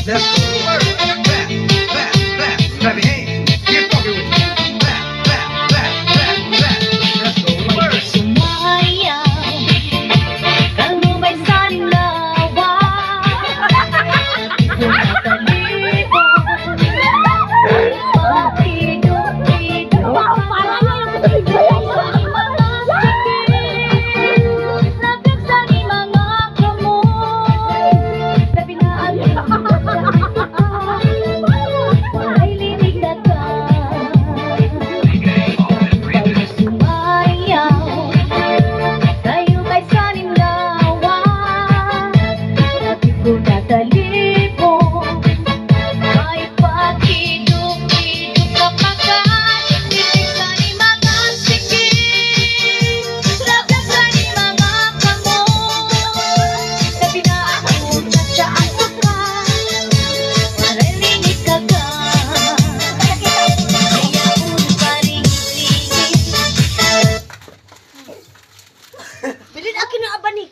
Let's go to work. Clap, clap, clap, clap your hands. Get funky with me. Clap, clap, clap, clap, clap. Let's go to work. Sumayaw, kalumay sa lawa. Pumatalibon, pagkidok-kidok. Wow, parang yung labag sa ni mga kamoy. Sabi na ay linig na ka. Sumayaw, tayo kay saninlawa. Sabi ko natalibon, ay pakiduk-kiduk kapagkat ibig sa ni mga sikip. Labag sa ni mga kamoy. Sabi na ako sa aso ka, marinig ka ka. Kaya ulo pa rin isigit. Bilin akin na abanik.